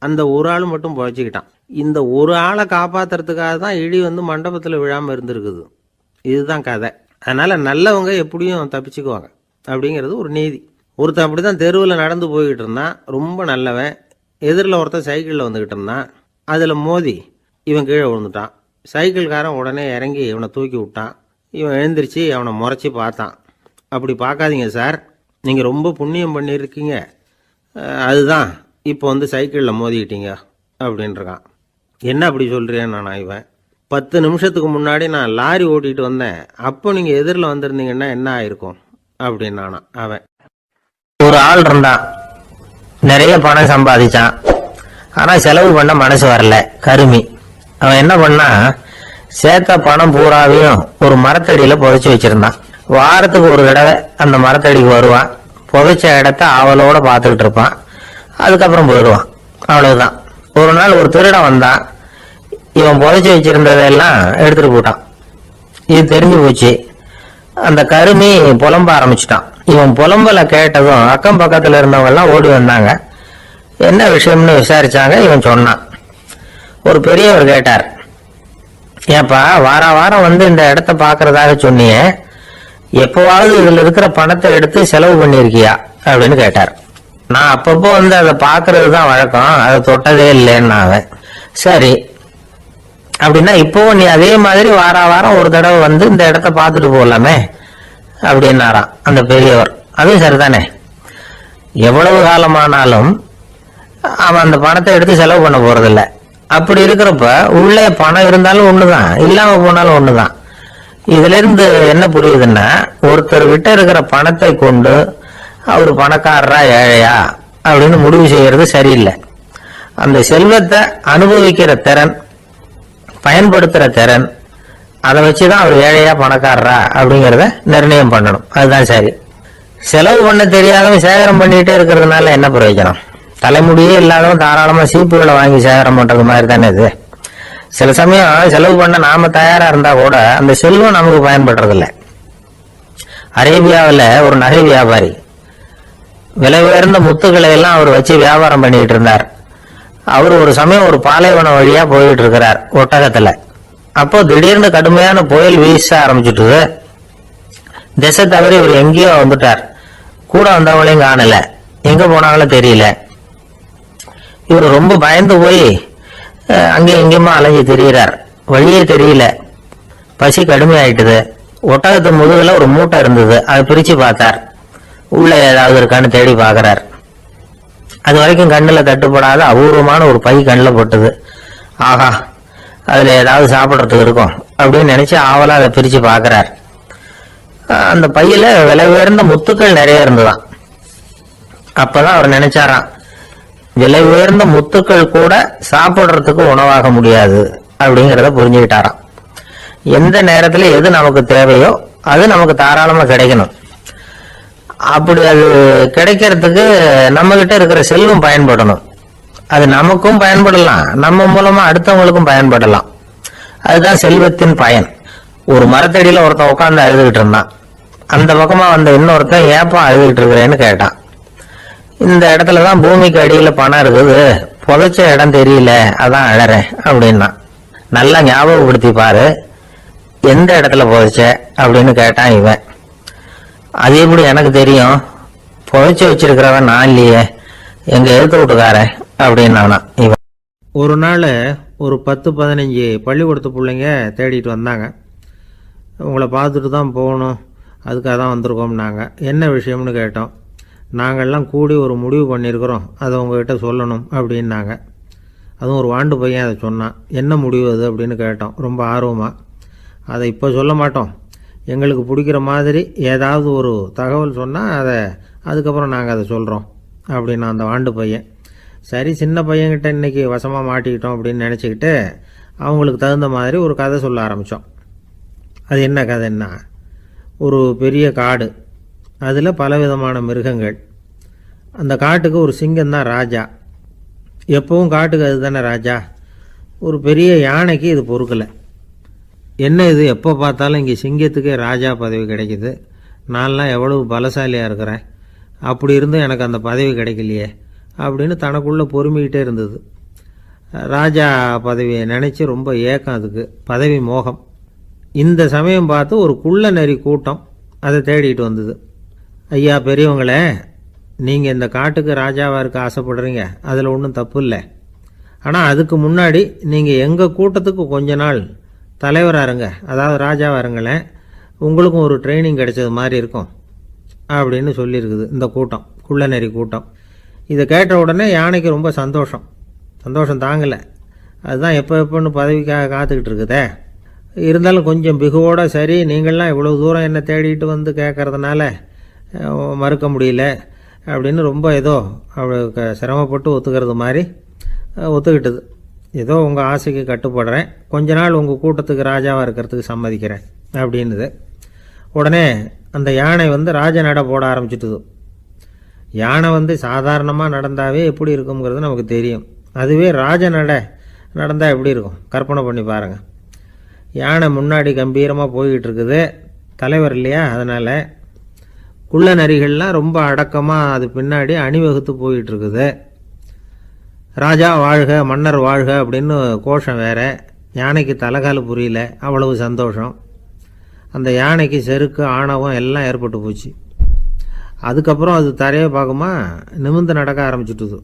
அந்த ஒரு ஆள் மட்டும் பொழைச்சிக்கிட்டான். இந்த ஒரு ஆளை காப்பாற்றுறதுக்காக தான் இடி மண்டபத்தில் விழாமல் இருந்திருக்குது. இதுதான் கதை. அதனால் நல்லவங்க எப்படியும் தப்பிச்சுக்குவாங்க அப்படிங்கிறது ஒரு நீதி. ஒருத்தன் அப்படி தான் தெருவில் நடந்து போய்கிட்டு இருந்தான். ரொம்ப நல்லவன். எதிரில் ஒருத்தன் சைக்கிளில் வந்துக்கிட்டு இருந்தான். அதில் மோதி இவன் கீழே விழுந்துட்டான். சைக்கிள்காரன் உடனே இறங்கி இவனை தூக்கி விட்டான். இவன் எழுந்திரிச்சு அவனை முறைச்சி பார்த்தான். அப்படி பார்க்காதீங்க சார், நீங்கள் ரொம்ப புண்ணியம் பண்ணியிருக்கீங்க, அதுதான் இப்போ சைக்கிளில் மோதிக்கிட்டீங்க அப்படின்றான். என்ன அப்படி சொல்கிறேன் நான்? இவன் 10 நிமிஷத்துக்கு முன்னாடி நான் லாரி ஓட்டிகிட்டு வந்தேன், அப்போ நீங்கள் எதிரில் வந்திருந்தீங்கன்னா என்ன ஆயிருக்கும் அப்படின்னானா அவன். ஒரு ஆள் இருந்தான், நிறைய பணம் சம்பாதிச்சான், ஆனால் செலவு பண்ண மனசு வரல, கருமி. அவன் என்ன பண்ணா, சேர்த்த பணம் பூராவையும் ஒரு மரத்தடியில் புதைச்சி வச்சிருந்தான். வாரத்துக்கு ஒரு தடவை அந்த மரத்தடிக்கு வருவான். புதைச்ச இடத்த அவளோட பார்த்துக்கிட்டு இருப்பான். அதுக்கப்புறம் போயிடுவான். அவ்வளவுதான். ஒரு நாள் ஒரு திருடன் வந்தான். இவன் புதைச்சி வச்சிருந்ததெல்லாம் எடுத்துட்டு போட்டான். இது தெரிஞ்சு போச்சு. அந்த கருமி புலம்ப ஆரம்பிச்சுட்டான். இவன் புலம்பலை கேட்டதும் அக்கம் பக்கத்துல இருந்தவங்க எல்லாம் ஓடி வந்தாங்க. என்ன விஷயம்னு விசாரிச்சாங்க. இவன் சொன்னான். ஒரு பெரியவர் கேட்டார், ஏப்பா வாரம் இந்த இடத்த பாக்குறதாக சொன்னிய, எப்பவாவது இதுல இருக்கிற பணத்தை எடுத்து செலவு பண்ணிருக்கியா அப்படின்னு கேட்டார். நான் அப்பப்போ அதை பாக்குறது தான் வழக்கம், அதை தொட்டதே இல்லைன்னு. அவன், சரி அப்படின்னா இப்போ நீ அதே மாதிரி வாரம் ஒரு தடவை இந்த இடத்த பார்த்துட்டு போகலாமே அப்படின்னாராம் அந்த பெரியவர். அதுவும் சரிதானே, எவ்வளவு காலமானாலும் அவன் அந்த பணத்தை எடுத்து செலவு பண்ண போறதில்ல. அப்படி இருக்கிறப்ப உள்ளே பணம் இருந்தாலும் ஒண்ணுதான், இல்லாம போனாலும் ஒண்ணுதான். இதிலிருந்து என்ன புரியுதுன்னா, ஒருத்தர் கிட்ட இருக்கிற பணத்தை கொண்டு அவர் பணக்காரரா ஏழையா அப்படின்னு முடிவு செய்யறது சரியில்லை. அந்த செல்வத்தை அனுபவிக்கிற திறன், பயன்படுத்துற திறன், அதை வச்சுதான் அவர் ஏழையா பணக்காரரா அப்படிங்கிறத நிர்ணயம் பண்ணணும். அதுதான் சரி. செலவு பண்ண தெரியாதவன் சேகரம் பண்ணிட்டே இருக்கிறதுனால என்ன பிரயோஜனம்? தலைமுடியே இல்லாதவன் தாராளமா சீப்புகளை வாங்கி சேகரம் பண்றது மாதிரி தானே இது. சில சமயம் செலவு பண்ண நாம தயாரா இருந்தா கூட அந்த செல்வம் நமக்கு பயன்படுறதில்லை. அரேபியாவில் ஒரு நகை வியாபாரி விலை உயர்ந்த முத்துக்களை எல்லாம் அவர் வச்சு வியாபாரம் பண்ணிட்டு இருந்தார். அவர் ஒரு சமயம் ஒரு பாலைவனம் வழியா போயிட்டு இருக்கிறார் ஒட்டகத்துல. அப்போ திடீர்னு கடுமையான புயல் வீச ஆரம்பிச்சுட்டு திசை தவிர இவர் எங்கேயோ வந்துட்டார். கூட வந்தவங்களையும் காணல, எங்க போனாங்களும் தெரியல. இவர் ரொம்ப பயந்து போய் அங்கேயும் எங்கேயுமா அலைஞ்சு தெரிகிறார். வழியே தெரியல. பசி கடுமையாயிட்டுது. ஒட்டகத்து முதுகுல ஒரு மூட்டை இருந்தது. அதை பிரிச்சு பார்த்தார். உள்ள ஏதாவது இருக்கான்னு தேடி பார்க்கிறார். அது வரைக்கும் கண்ணுல தட்டுப்படாத அபூர்வமான ஒரு பை கண்ணில் போட்டது. ஆஹா, அதுல ஏதாவது சாப்பிட்றதுக்கு இருக்கும் அப்படின்னு நினைச்சு ஆவலா அதை பிரிச்சு பார்க்கிறார். அந்த பையில விலை உயர்ந்த முத்துக்கள் நிறைய இருந்துதான். அப்பதான் அவர் நினைச்சாராம், விலை உயர்ந்த முத்துக்கள் கூட சாப்பிடுறதுக்கு உணவாக முடியாது அப்படிங்கிறத புரிஞ்சுக்கிட்டாராம். எந்த நேரத்துல எது நமக்கு தேவையோ அது நமக்கு தாராளமா கிடைக்கணும். அப்படி அது கிடைக்கிறதுக்கு நம்ம கிட்ட இருக்கிற செல்வம் பயன்படணும். அது நமக்கும் பயன்படலாம், நம்ம மூலமா அடுத்தவங்களுக்கும் பயன்படலாம். அதுதான் செல்வத்தின் பயன். ஒரு மரத்தடியில ஒருத்தன் உட்காந்து அழுதுகிட்டு இருந்தான். அந்த பக்கமா வந்த இன்னொருத்தன் ஏப்பா அழுதுகிட்டு இருக்கிறேன்னு கேட்டான். இந்த இடத்துலதான் பூமிக்கு அடியில பணம் இருக்குது, புதைச்ச இடம் தெரியல, அதான் அழறேன் அப்படின்னா. நல்லா ஞாபகப்படுத்தி பாரு, எந்த இடத்துல புதைச்ச அப்படின்னு கேட்டான் இவன். அது எப்படி எனக்கு தெரியும்? புதைச்சு வச்சிருக்கிறவன் நான் இல்லையே, எங்க எழுத்து விட்டுக்காரன் அப்படின்னானா இவன். ஒரு நாள் ஒரு 10-15 பள்ளிக்கூடத்து பிள்ளைங்க தேடிட்டு வந்தாங்க. உங்களை பார்த்துட்டு தான் போகணும், அதுக்காக தான் வந்திருக்கோம்னாங்க. என்ன விஷயம்னு கேட்டோம். நாங்கள்லாம் கூடி ஒரு முடிவு பண்ணியிருக்கிறோம், அதை உங்ககிட்ட சொல்லணும் அப்படின்னாங்க. அதுவும் ஒரு வாண்டு பையன் அதை சொன்னான். என்ன முடிவு அது அப்படின்னு கேட்டோம் ரொம்ப ஆர்வமாக. அதை இப்போ சொல்ல மாட்டோம், எங்களுக்கு பிடிக்கிற மாதிரி ஏதாவது ஒரு தகவல் சொன்னால் அதுக்கப்புறம் நாங்கள் அதை சொல்கிறோம் அப்படின்னா அந்த வாண்டு பையன். சரி, சின்ன பையன்கிட்ட இன்றைக்கி வசமாக மாட்டிக்கிட்டோம் அப்படின்னு நினச்சிக்கிட்டு அவங்களுக்கு தகுந்த மாதிரி ஒரு கதை சொல்ல ஆரம்பித்தோம். அது என்ன கதைன்னா, ஒரு பெரிய காடு, அதில் பலவிதமான மிருகங்கள். அந்த காட்டுக்கு ஒரு சிங்கம் தான் ராஜா. எப்பவும் காட்டுக்கு அது தானே ராஜா. ஒரு பெரிய யானைக்கு இது பொறுக்கலை. என்ன இது, எப்போ பார்த்தாலும் இங்கே சிங்கத்துக்கே ராஜா பதவி கிடைக்குது, நான்லாம் எவ்வளவு பலசாலியாக இருக்கிறேன், அப்படி இருந்தும் எனக்கு அந்த பதவி கிடைக்கலையே அப்படின்னு தனக்குள்ளே பொறுமிக்கிட்டே இருந்தது. ராஜா பதவியை நினச்சி ரொம்ப ஏக்கம், அதுக்கு பதவி மோகம். இந்த சமயம் பார்த்து ஒரு குள்ள நரி கூட்டம் அதை தேடிட்டு வந்தது. ஐயா பெரியவங்களே, நீங்கள் இந்த காட்டுக்கு ராஜாவாக இருக்க ஆசைப்படுறீங்க, அதில் ஒன்றும் தப்பு இல்லை. ஆனால் அதுக்கு முன்னாடி நீங்கள் எங்கள் கூட்டத்துக்கு கொஞ்ச நாள் தலைவராக இருங்க, அதாவது ராஜாவாக இருங்களேன், உங்களுக்கும் ஒரு ட்ரைனிங் கிடைச்சது மாதிரி இருக்கும் அப்படின்னு சொல்லியிருக்குது இந்த கூட்டம், குள்ளநெறி கூட்டம். இதை கேட்ட உடனே யானைக்கு ரொம்ப சந்தோஷம் தாங்கலை. அதுதான் எப்போன்னு பதவிக்காக காத்துக்கிட்டு இருக்குதே. இருந்தாலும் கொஞ்சம் பிகுவோட, சரி நீங்கள்லாம் இவ்வளோ தூரம் என்ன தேடிட்டு வந்து கேட்கறதுனால மறுக்க முடியல அப்படின்னு ரொம்ப ஏதோ அவளுக்கு சிரமப்பட்டு ஒத்துக்கிறது மாதிரி ஒத்துக்கிட்டது. ஏதோ உங்கள் ஆசைக்கு கட்டுப்படுறேன், கொஞ்ச நாள் உங்கள் கூட்டத்துக்கு ராஜாவாக இருக்கிறதுக்கு சம்மதிக்கிறேன் அப்படின்னுது. உடனே அந்த யானை ராஜ நட போட ஆரம்பிச்சிட்டுது. யானை சாதாரணமாக நடந்தாவே எப்படி இருக்குங்கிறது நமக்கு தெரியும். அதுவே ராஜ நட நடந்தால் எப்படி இருக்கும் கற்பனை பண்ணி பாருங்கள். யானை முன்னாடி கம்பீரமாக போய்கிட்டு இருக்குது, தலைவர் இல்லையா, அதனால் குள்ள நரிகள்லாம் ரொம்ப அடக்கமாக அது பின்னாடி அணிவகுத்து போயிட்டு இருக்குது. ராஜா வாழ்க, மன்னர் வாழ்க அப்படின்னு கோஷம் வேற. யானைக்கு தலைகால் புரியல, அவ்வளவு சந்தோஷம். அந்த யானைக்கு செருக்கு, ஆணவம் எல்லாம் ஏற்பட்டு போச்சு. அதுக்கப்புறம் அது தரையை பார்க்குமா, நிமிர்ந்து நடக்க ஆரம்பிச்சுட்டுது.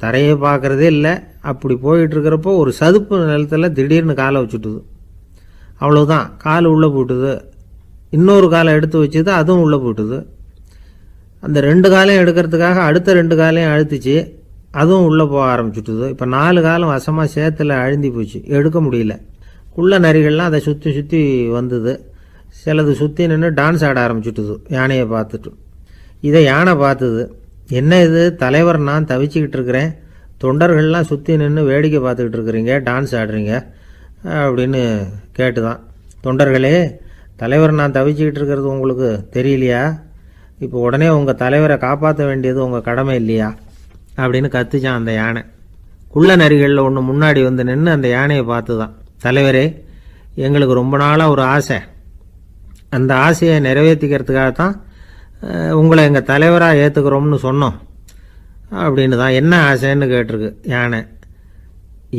தரையை பார்க்குறதே இல்லை. அப்படி போயிட்டுருக்கிறப்போ ஒரு சதுப்பு நிலத்தில் திடீர்னு காலை வச்சுட்டுது. அவ்வளோதான், கால் உள்ளே போட்டுது. இன்னொரு காலை எடுத்து வச்சுது, அதுவும் உள்ளே போட்டுது. அந்த 2 காலையும் எடுக்கிறதுக்காக அடுத்த 2 காலையும் அழுத்துச்சு, அதுவும் உள்ளே போக ஆரம்பிச்சுட்டுது. இப்போ 4 காலம் வசமாக சேத்துல அழுந்தி போச்சு, எடுக்க முடியல. குள்ள நரிகள்லாம் அதை சுற்றி வந்தது. சிலது சுற்றி நின்று டான்ஸ் ஆட ஆரம்பிச்சுட்டுது யானையை பார்த்துட்டு. இதை யானை பார்த்துது. என்ன இது தலைவர், நான் தவிச்சிக்கிட்டு இருக்கிறேன், தொண்டர்கள்லாம் சுற்றி நின்று வேடிக்கை பார்த்துக்கிட்டு இருக்கிறீங்க, டான்ஸ் ஆடுறீங்க அப்படின்னு கேட்டுதான். தொண்டர்களே, தலைவர் நான் தவிச்சிக்கிட்டு இருக்கிறது உங்களுக்கு தெரியலையா? இப்போ உடனே உங்கள் தலைவரை காப்பாற்ற வேண்டியது உங்கள் கடமை இல்லையா அப்படின்னு கத்துச்சான் அந்த யானை. குள்ள நரிகளில் ஒன்று முன்னாடி வந்து நின்று அந்த யானையை பார்த்து தான், தலைவரே, எங்களுக்கு ரொம்ப நாளாக ஒரு ஆசை, அந்த ஆசையை நிறைவேற்றிக்கிறதுக்காகத்தான் உங்களை எங்கள் தலைவராக ஏற்றுக்கிறோம்னு சொன்னோம் அப்படின்னு தான். என்ன ஆசைன்னு கேட்டிருக்கு யானை.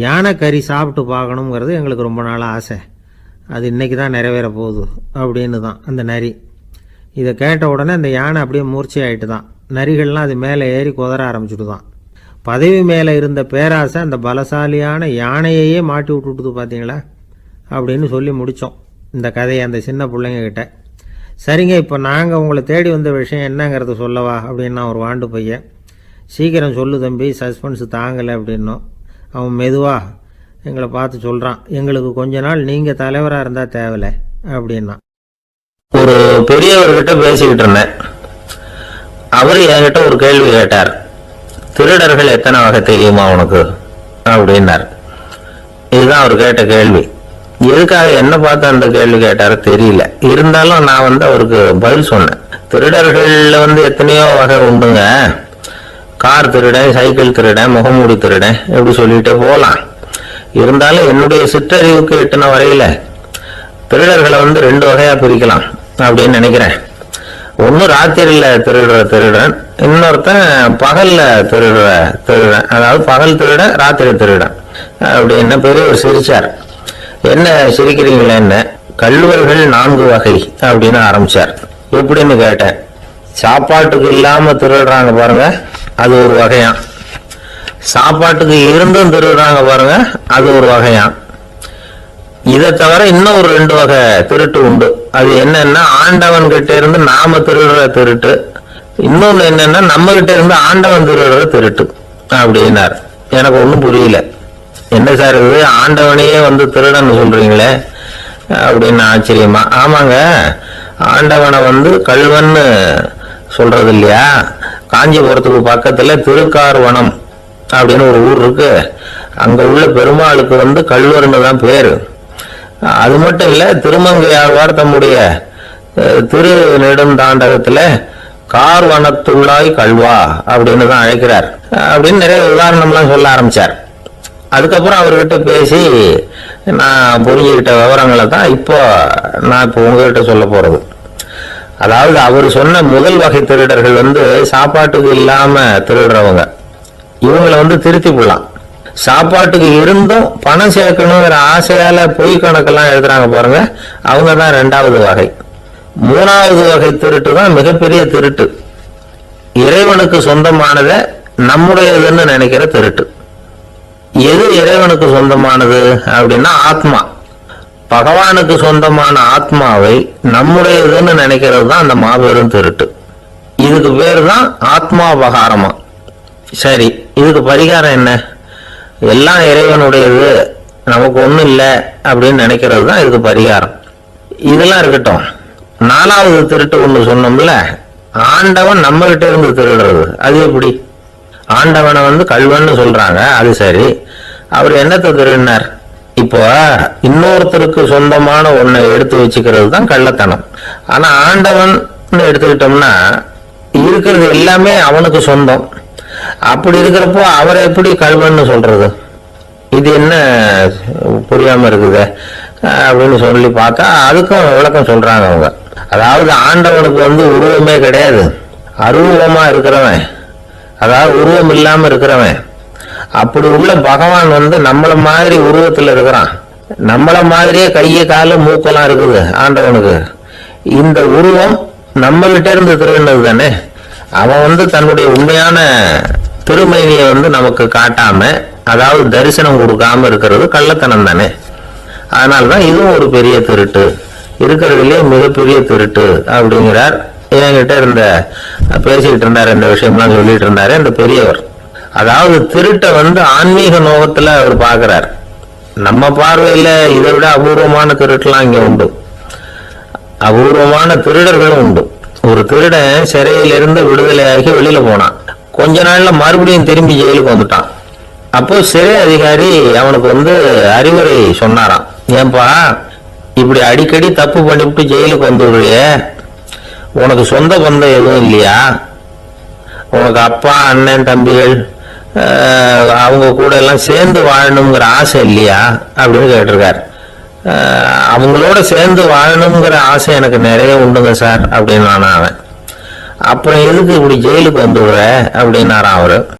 யானை கறி சாப்பிட்டு பார்க்கணுங்கிறது எங்களுக்கு ரொம்ப நாளாக ஆசை, அது இன்றைக்கி தான் நிறைவேற போகுது அப்படின்னு தான் அந்த நரி. இதை கேட்ட உடனே அந்த யானை அப்படியே மூர்ச்சி ஆகிட்டு தான். நரிகள்லாம் அது மேலே ஏறி குதற ஆரம்பிச்சுட்டு தான். பதவி மேலே இருந்த பேராசை அந்த பலசாலியான யானையையே மாட்டி விட்டுட்டுது பார்த்தீங்களா அப்படின்னு சொல்லி முடித்தோம் இந்த கதையை அந்த சின்ன பிள்ளைங்க கிட்ட. சரிங்க, இப்போ நாங்கள் உங்களை தேடி வந்த விஷயம் என்னங்கிறத சொல்லவா அப்படின்னா ஒரு வாண்டு பையன். சீக்கிரம் சொல்லு தம்பி, சஸ்பென்ஸ் தாங்கலை அப்படின்னோம். அவன் மெதுவாக எங்களை பார்த்து சொல்கிறான், எங்களுக்கு கொஞ்ச நாள் நீங்கள் தலைவராக இருந்தால் தேவலை அப்படின்னா. ஒரு பெரியவர்கிட்ட பேசிக்கிட்டு இருந்தேன். அவர் என்கிட்ட ஒரு கேள்வி கேட்டார். திருடர்கள் எத்தனை வகை தெரியுமா உனக்கு அப்படின்னார். இதுதான் அவர் கேட்ட கேள்வி. எதுக்காக என்ன பார்த்து அந்த கேள்வி கேட்டாரு தெரியல. இருந்தாலும் நான் அவருக்கு பதில் சொன்னேன். திருடர்கள்ல எத்தனையோ வகை உண்டுங்க. கார் திருடன், சைக்கிள் திருடன், முகமூடி திருடன், எப்படி சொல்லிட்டே போகலாம். இருந்தாலும் என்னுடைய சிற்றறிவுக்கு எட்டின வரையில திருடர்களை 2 வகையா பிரிக்கலாம் அப்படின்னு நினைக்கிறேன். ஒன்னு ராத்திரியில திருடுற திருடன், இன்னொருத்தன் பகல்ல திருடுற திருடன். அதாவது பகல் திருடன், ராத்திரி திருடன் அப்படின்னு பெரியவர் சிரிச்சார். என்ன சிரிக்கிறீங்களே, என்ன கள்வர்கள் 4 வகை அப்படின்னு ஆரம்பிச்சார். எப்படின்னு கேட்டேன். சாப்பாட்டுக்கு இல்லாம திருடுறாங்க பாருங்க, அது ஒரு வகையான். சாப்பாட்டுக்கு இருந்தும் திருடுறாங்க பாருங்க, அது ஒரு வகையான். இதை தவிர இன்னும் ஒரு 2 வகை திருட்டு உண்டு. அது என்னன்னா, ஆண்டவன் கிட்ட இருந்து நாம திருடுற திருட்டு, இன்னொன்னு என்னன்னா நம்ம கிட்ட இருந்து ஆண்டவன் திருடுற திருட்டு அப்படின்னார். எனக்கு ஒன்றும் புரியல. என்ன சார் இது, ஆண்டவனையே திருடன்னு சொல்றீங்களே அப்படின்னு ஆச்சரியமா. ஆமாங்க, ஆண்டவனை கல்வன்னு சொல்றது இல்லையா? காஞ்சிபுரத்துக்கு பக்கத்துல திருக்கார்வனம் அப்படின்னு ஒரு ஊர் இருக்கு. அங்க உள்ள பெருமாளுக்கு கல்வர்னு தான் பேரு. அது மட்டும் இல்ல, திருமங்கையாழ்வார் தம்முடைய திரு நெடுந்தாண்டகத்துல கார்வனத்துள்ளாய் கல்வா அப்படின்னு தான் அழைக்கிறார் அப்படின்னு நிறைய உதாரணம்லாம் சொல்ல ஆரம்பிச்சார். அதுக்கப்புறம் அவர்கிட்ட பேசி நான் புரிஞ்சுக்கிட்ட விவரங்களை தான் இப்போ உங்ககிட்ட சொல்ல போறது. அதாவது அவர் சொன்ன முதல் வகை திருடர்கள் சாப்பாட்டுக்கு இல்லாம திருடுறவங்க. இவங்களை திருத்தி போடலாம். சாப்பாட்டுக்கு இருந்தும் பணம் சேர்க்கணுங்கிற ஆசையால பொய் கணக்கெல்லாம் எழுதுறாங்க பாருங்க, அவங்க தான் 2வது வகை. 3வது வகை திருட்டு தான் மிகப்பெரிய திருட்டு. இறைவனுக்கு சொந்தமானதை நம்முடையதுன்னு நினைக்கிற திருட்டு. எது இறைவனுக்கு சொந்தமானது அப்படின்னா ஆத்மா. பகவானுக்கு சொந்தமான ஆத்மாவை நம்முடையதுன்னு நினைக்கிறது தான் அந்த மாபெரும் திருட்டு. இதுக்கு பேர் தான் ஆத்மாபகாரமா. சரி, இதுக்கு பரிகாரம் என்ன? எல்லாம் இறைவனுடையது, நமக்கு ஒண்ணும் இல்லை அப்படின்னு நினைக்கிறது தான் இதுக்கு பரிகாரம். இதெல்லாம் இருக்கட்டும். 4வது திருட்டு ஒண்ணு சொன்னோம்ல, ஆண்டவன் நம்ம கிட்ட இருந்து திருடுறது. அது எப்படி? ஆண்டவனை கல்வன்னு சொல்றாங்க, அது சரி. அவர் என்னத்தை திருடினார்? இப்போ இன்னொருத்தருக்கு சொந்தமான ஒன்னை எடுத்து வச்சுக்கிறது தான் கள்ளத்தனம். ஆனா ஆண்டவன் எடுத்துக்கிட்டோம்னா இருக்கிறது எல்லாமே அவனுக்கு சொந்தம். அப்படி இருக்கிறப்போ அவரை எப்படி கல்வன்னு சொல்றது? இது என்ன புரியாம இருக்குது அப்படின்னு சொல்லி பார்த்தா அதுக்கும் விளக்கம் சொல்றாங்க அவங்க. அதாவது ஆண்டவனுக்கு உருவமே கிடையாது, அருவமா இருக்கிறவன், அதாவது உருவம் இல்லாம இருக்கிறவன். அப்படி உள்ள பகவான் நம்மள மாதிரி உருவத்துல இருக்கிறான். நம்மள மாதிரியே கைய கால மூக்கெல்லாம் இருக்குது ஆண்டவனுக்கு. இந்த உருவம் நம்மகிட்ட இருந்து திருடினது தானே. அவன் தன்னுடைய உண்மையான திருமையை நமக்கு காட்டாம, அதாவது தரிசனம் கொடுக்காம இருக்கிறது கள்ளத்தனம் தானே. அதனாலதான் இதுவும் ஒரு பெரிய திருட்டு, இருக்கிறதுலயே மிகப்பெரிய திருட்டு அப்படிங்கிறார். என்கிட்ட பேசிக்கிட்டு இருந்தாரு, இந்த விஷயம்லாம் சொல்லிட்டு இருந்தாரு அந்த பெரியவர். அதாவது திருட்டை ஆன்மீக நோகத்துல அவர் பாக்குறார். நம்ம பார்வையில இதை விட அபூர்வமான திருட்டுலாம் இங்க உண்டு. அபூர்வமான திருடர்களும் உண்டு. ஒரு திருடன் சிறையிலிருந்து விடுதலையாகி வெளியில போனான். கொஞ்ச நாள்ல மறுபடியும் திரும்பி ஜெயிலுக்கு வந்துட்டான். அப்போ சிறை அதிகாரி அவனுக்கு அறிவுரை சொன்னாராம். ஏன்பா இப்படி அடிக்கடி தப்பு பண்ணிவிட்டு ஜெயிலுக்கு வந்துடுறிய, உனக்கு சொந்த பந்தம் எதுவும் இல்லையா? உனக்கு அப்பா அண்ணன் தம்பிகள் அவங்க கூட எல்லாம் சேர்ந்து வாழணுங்கிற ஆசை இல்லையா அப்படின்னு கேட்டிருக்காரு. அவங்களோட சேர்ந்து வாழணுங்கிற ஆசை எனக்கு நிறைய உண்டுங்க சார் அப்படின்னு அவன். அப்புறம் எதுக்கு இப்படி ஜெயிலுக்கு வந்துடுற அப்படின்னாரான் அவரு.